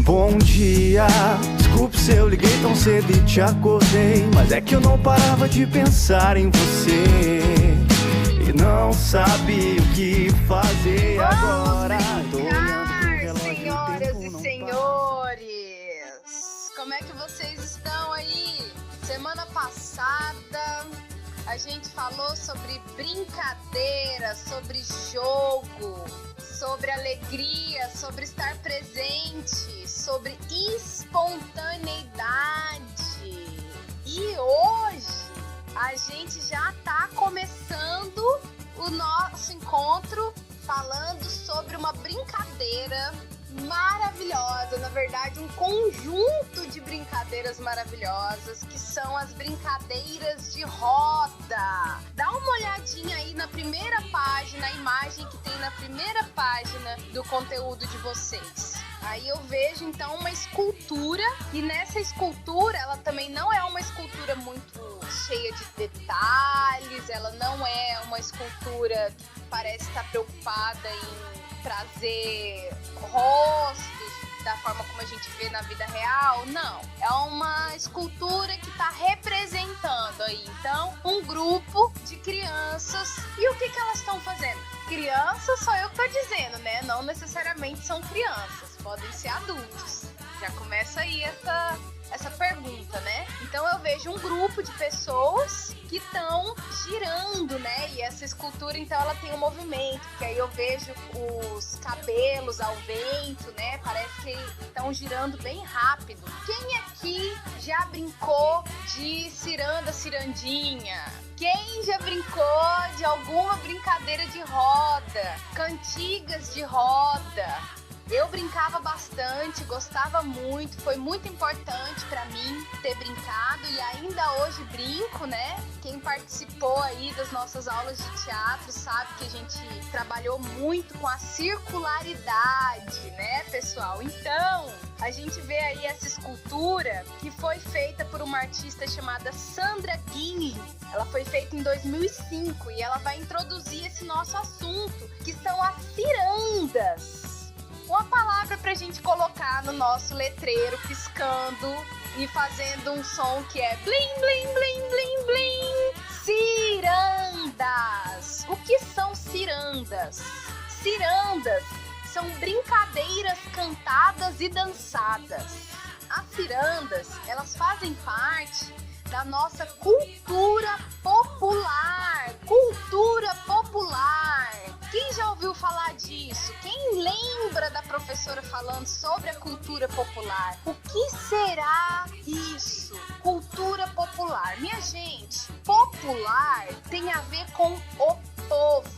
Bom dia, desculpe se eu liguei tão cedo e te acordei, mas é que eu não parava de pensar em você e não sabia o que fazer agora. Tô olhando pro relógio, senhoras o tempo e não senhores, como é que vocês estão aí? Semana passada a gente falou sobre brincadeira, sobre jogo, sobre alegria, sobre estar presente, sobre espontaneidade. E hoje a gente já está começando o nosso encontro falando sobre uma brincadeira maravilhosa, na verdade um conjunto de brincadeiras maravilhosas, que são as brincadeiras de roda. Dá uma olhadinha aí na primeira página, a imagem que tem na primeira página do conteúdo de vocês. Aí eu vejo então uma escultura, e nessa escultura ela também não é uma escultura muito cheia de detalhes, ela não é uma escultura que parece estar preocupada em trazer rostos da forma como a gente vê na vida real, não. É uma escultura que está representando aí, então, um grupo de crianças. E o que elas estão fazendo? Crianças, só eu que tô dizendo, né? Não necessariamente são crianças, podem ser adultos. Já começa aí essa pergunta, né? Então eu vejo um grupo de pessoas que estão girando, né? E essa escultura, então, ela tem um movimento, que aí eu vejo os cabelos ao vento, né? Parece que estão girando bem rápido. Quem aqui já brincou de ciranda, cirandinha? Quem já brincou de alguma brincadeira de roda? Cantigas de roda? Eu brincava bastante, gostava muito, foi muito importante pra mim ter brincado e ainda hoje brinco, né? Quem participou aí das nossas aulas de teatro sabe que a gente trabalhou muito com a circularidade, né, pessoal? Então, a gente vê aí essa escultura que foi feita por uma artista chamada Sandra Guinle. Ela foi feita em 2005 e ela vai introduzir esse nosso assunto, que são as cirandas. Uma palavra pra gente colocar no nosso letreiro, piscando e fazendo um som que é blim, blim, blim, blim, blim. Cirandas. O que são cirandas? Cirandas são brincadeiras cantadas e dançadas. As cirandas, elas fazem parte da nossa cultura popular. Cultura popular. Quem já ouviu falar disso? Quem lembra da professora falando sobre a cultura popular? O que será isso? Cultura popular. Minha gente, popular tem a ver com o povo,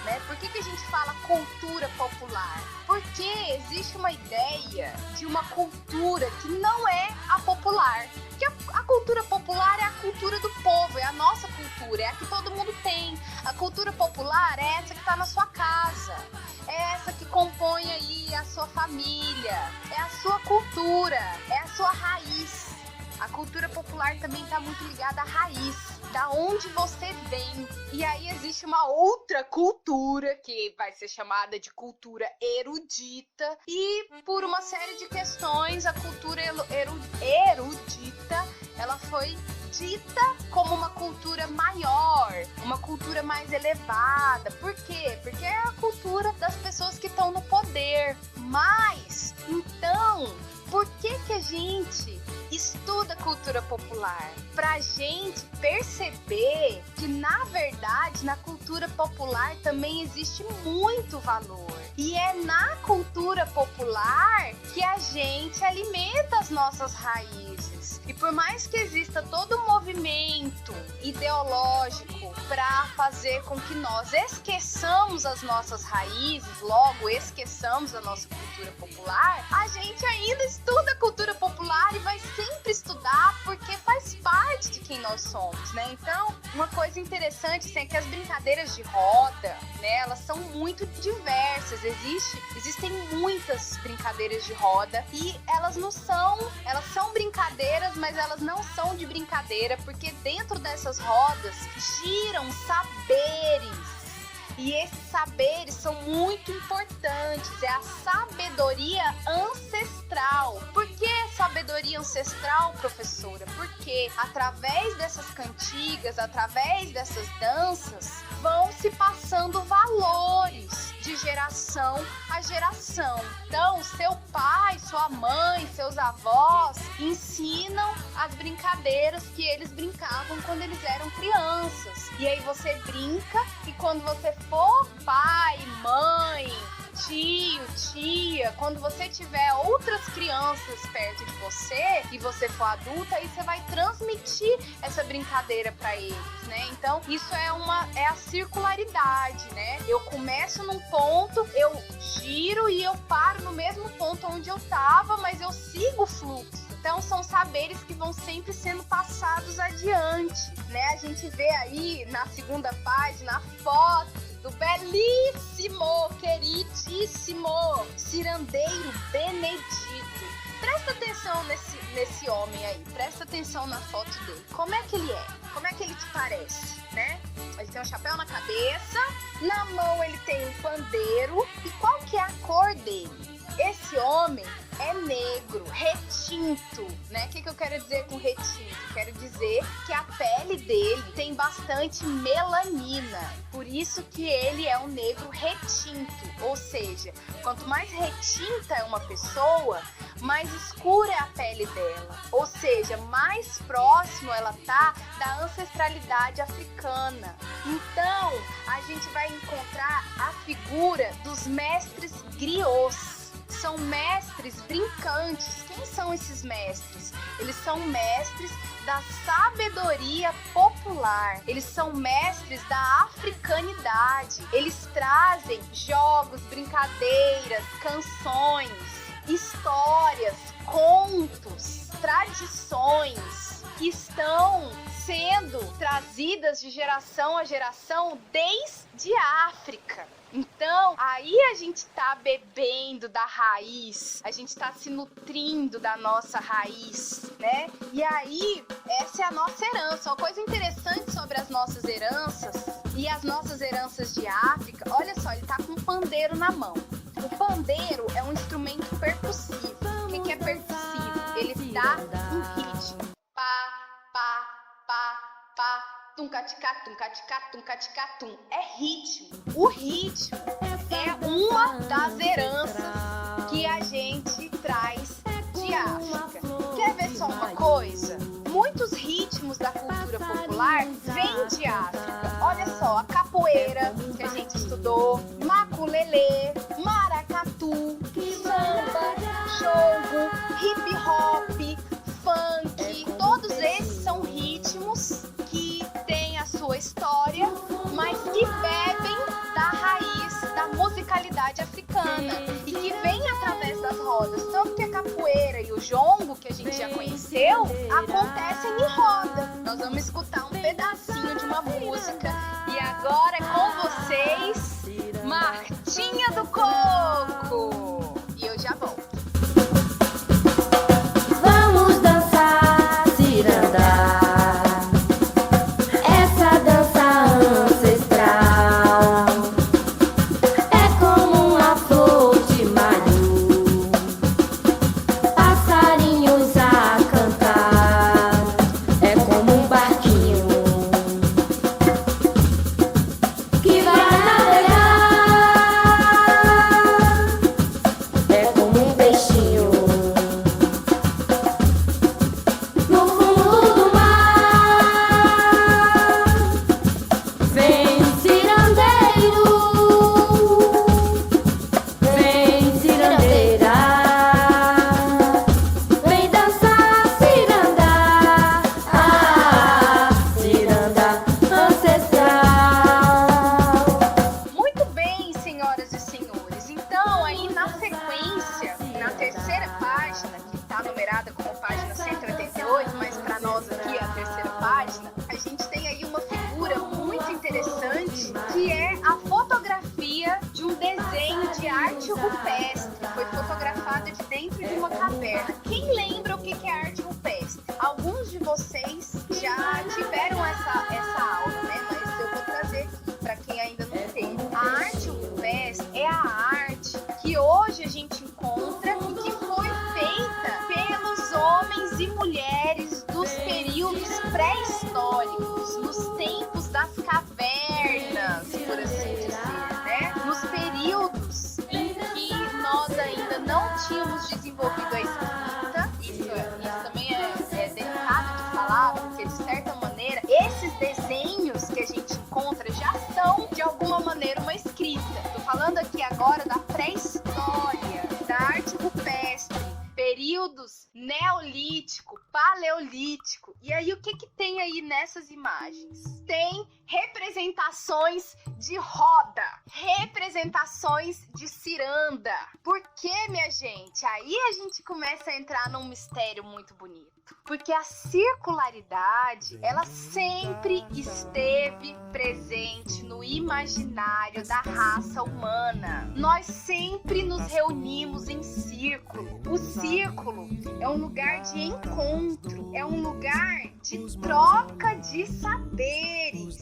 né? Por que a gente fala cultura popular? Porque existe uma ideia de uma cultura que não é a popular. Porque a cultura popular é a cultura do povo, é a nossa cultura, é a que todo mundo tem. A cultura popular é essa que está na sua casa, é essa que compõe aí a sua família, é a sua cultura, é a sua raiz. A cultura popular também está muito ligada à raiz, da onde você vem. E aí existe uma outra cultura, que vai ser chamada de cultura erudita. E por uma série de questões, a cultura erudita, ela foi dita como uma cultura maior, uma cultura mais elevada. Por quê? Porque é a cultura das pessoas que estão no poder. Mas, então, por que a gente estuda cultura popular? Pra gente perceber que, na verdade, na cultura popular também existe muito valor. E é na cultura popular que a gente alimenta as nossas raízes. E por mais que exista todo um movimento ideológico para fazer com que nós esqueçamos as nossas raízes, logo esqueçamos a nossa cultura popular, a gente ainda estuda cultura popular e vai sempre estudar porque faz parte de quem nós somos, né? Então, uma coisa interessante assim, é que as brincadeiras de roda, né, elas são muito diversas. Existem muitas brincadeiras de roda e elas são brincadeiras, mas elas não são de brincadeira, porque dentro dessas rodas giram saberes. E esses saberes são muito importantes, é a sabedoria ancestral. Por que sabedoria ancestral, professora? Porque através dessas cantigas, através dessas danças, vão se passando valores de geração a geração. Então, seu pai, sua mãe, seus avós ensinam as brincadeiras que eles brincavam quando eles eram crianças. E aí você brinca e quando você for pai, mãe, tio, tia, quando você tiver outras crianças perto de você e você for adulta, aí você vai transmitir essa brincadeira para eles, né? Então, isso é a circularidade, né? Eu começo num ponto, eu giro e eu paro no mesmo ponto onde eu tava, mas eu sigo o fluxo. Então, são saberes que vão sempre sendo passados adiante, né? A gente vê aí na segunda página a foto do belíssimo, queridíssimo cirandeiro Benedito. Presta atenção nesse homem aí, presta atenção na foto dele. Como é que ele é? Como é que ele te parece, né? Ele tem um chapéu na cabeça, na mão ele tem um pandeiro. E qual que é a cor dele? Esse homem é negro, retinto, né? O que eu quero dizer com retinto? Quero dizer que a pele dele tem bastante melanina, por isso que ele é um negro retinto, ou seja, quanto mais retinta é uma pessoa, mais escura é a pele dela, ou seja, mais próximo ela tá da ancestralidade africana. Então, a gente vai encontrar a figura dos mestres griots. São mestres brincantes. Quem são esses mestres? Eles são mestres da sabedoria popular. Eles são mestres da africanidade. Eles trazem jogos, brincadeiras, canções, histórias, contos, tradições que estão sendo trazidas de geração a geração desde a África. Então, aí a gente tá bebendo da raiz, a gente tá se nutrindo da nossa raiz, né? E aí, essa é a nossa herança. Uma coisa interessante sobre as nossas heranças e as nossas heranças de África, olha só, ele tá com um pandeiro na mão. O pandeiro é um instrumento percussivo. O que é percussivo? Ele dá um ritmo. Pá, pá, pá, pá. Tum-caticá, tum-caticá, tum-caticá, tum. É ritmo. O ritmo é uma das heranças que a gente traz de África. Quer ver só uma coisa? Muitos ritmos da cultura popular vêm de África. Olha só, a capoeira, que a gente estudou, maculelê, maracatu, samba, jogo, hip hop, funk. Todos esses são ritmos que têm a sua história, mas que bebem da raiz da musicalidade africana e que vem através das rodas. Tanto que a capoeira e o jongo, que a gente já conheceu, acontecem em roda. Nós vamos escutar um pedacinho de uma música. E agora é com vocês, Martinha do Coco. E eu já volto. Vamos dançar, ciranda. Essa dança ancestral é como uma flor de maio, passarinhos a cantar. É como um barquinho que vai navegar. É como um peixinho no fundo do mar. Vem cirandeiro, vem cirandeira, vem dançar ciranda, ciranda ancestral. Muito bem, senhoras e senhores. Então, aí na sequência, na terceira página, que está numerada como página 188, mas para nós aqui é a terceira página, a gente tem aí uma figura muito interessante, que é a fotografia de um desenho de arte rupestre. Foi fotografada de dentro de uma caverna. Quem lembra o que é arte rupestre? Alguns de vocês já tiveram essa aula, né? Mas eu vou trazer aqui para quem ainda não teve. neolítico, paleolítico. E aí, o que tem aí nessas imagens? Tem representações de roda, representações de ciranda. Por quê, minha gente? Aí a gente começa a entrar num mistério muito bonito. Porque a circularidade, ela sempre esteve presente no imaginário da raça humana. Nós sempre nos reunimos em círculo. O círculo é um lugar de encontro, é um lugar de troca de saberes.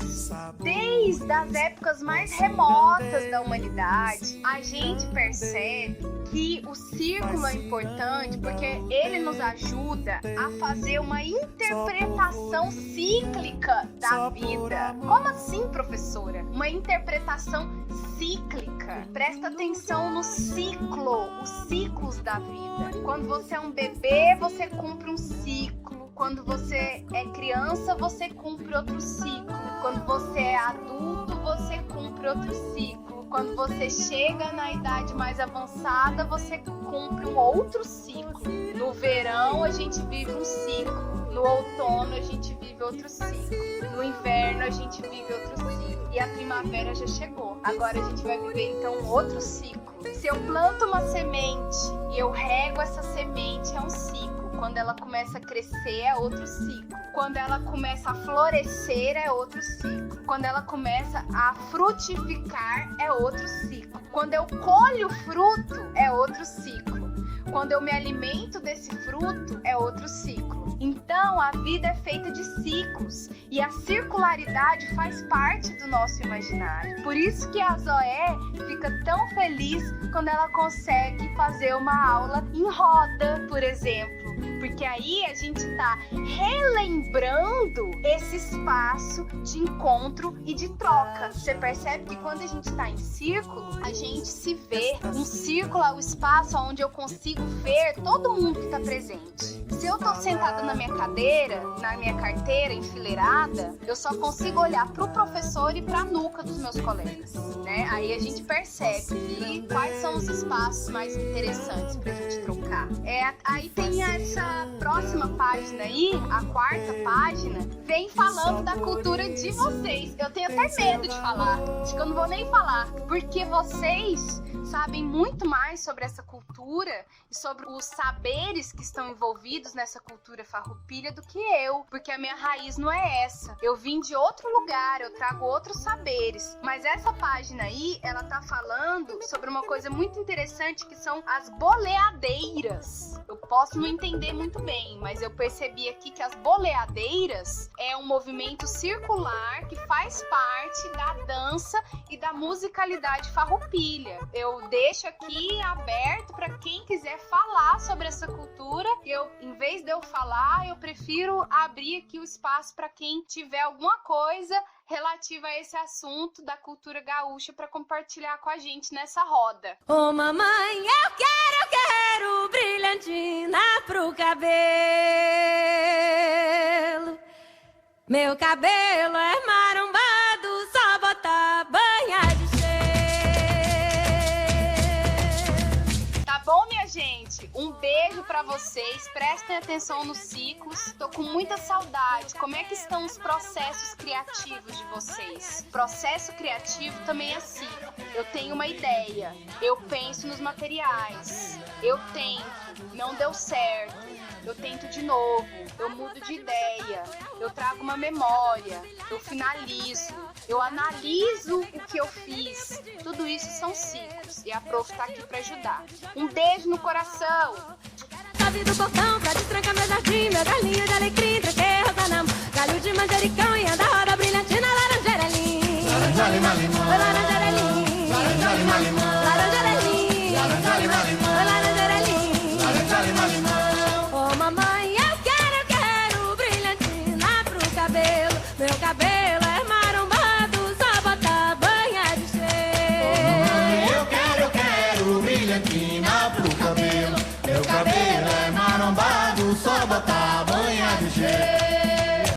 Desde as épocas mais remotas da humanidade, a gente percebe que o círculo é importante porque ele nos ajuda a fazer uma interpretação cíclica da vida. Como assim, professora? Uma interpretação cíclica. Presta atenção no ciclo, os ciclos da vida. Quando você é um bebê, você cumpre um ciclo. Quando você é criança, você cumpre outro ciclo. Quando você é adulto, você cumpre outro ciclo. Quando você chega na idade mais avançada, você cumpre um outro ciclo. No verão, a gente vive um ciclo. No outono, a gente vive outro ciclo. No inverno, a gente vive outro ciclo. E a primavera já chegou. Agora a gente vai viver, então, outro ciclo. Se eu planto uma semente e eu rego essa semente, é um ciclo. Quando ela começa a crescer, é outro ciclo. Quando ela começa a florescer, é outro ciclo. Quando ela começa a frutificar, é outro ciclo. Quando eu colho o fruto, é outro ciclo. Quando eu me alimento desse fruto, é outro ciclo. Então, a vida é feita de ciclos e a circularidade faz parte do nosso imaginário. Por isso que a Zoé fica tão feliz quando ela consegue fazer uma aula em roda, por exemplo. Porque aí a gente está relembrando esse espaço de encontro e de troca. Você percebe que quando a gente está em círculo, a gente se vê. Um círculo é o espaço onde eu consigo ver todo mundo que está presente. Se eu estou sentada na minha cadeira, na minha carteira enfileirada, eu só consigo olhar para o professor e para a nuca dos meus colegas, né? Aí a gente percebe quais são os espaços mais interessantes para a gente trocar. Aí tem essa próxima página aí, a quarta página, vem falando da cultura de vocês. Eu tenho até medo de falar, acho que eu não vou nem falar, porque vocês sabem muito mais sobre essa cultura e sobre os saberes que estão envolvidos nessa cultura farroupilha do que eu, porque a minha raiz não é essa. Eu vim de outro lugar, eu trago outros saberes. Mas essa página aí, ela tá falando sobre uma coisa muito interessante que são as boleadeiras. Eu posso não entender muito bem, mas eu percebi aqui que as boleadeiras é um movimento circular que faz parte da dança e da musicalidade farroupilha. Eu deixo aqui aberto para quem quiser falar sobre essa cultura. Em vez de eu falar, eu prefiro abrir aqui o espaço para quem tiver alguma coisa relativa a esse assunto da cultura gaúcha para compartilhar com a gente nessa roda. Ô mamãe, eu quero brilhantina pro cabelo. Meu cabelo é marombado, só botar banha de cheiro. Tá bom, minha gente? Um beijo pra vocês, prestem atenção nos ciclos. Tô com muita saudade. Como é que estão os processos criativos de vocês? Processo criativo também é ciclo. Eu tenho uma ideia, eu penso nos materiais, eu tento, não deu certo, eu tento de novo, eu mudo de ideia, eu trago uma memória, eu finalizo, eu analiso o que eu fiz. Tudo isso são ciclos e a Prof tá aqui pra ajudar. Um beijo no coração! Chave do portão pra destrancar meu jardim, meu galinho de alecrim, tranquei rosa na mão, galho de manjericão e anda roda brilhantina, laranjeira limão. Laranjeira limão.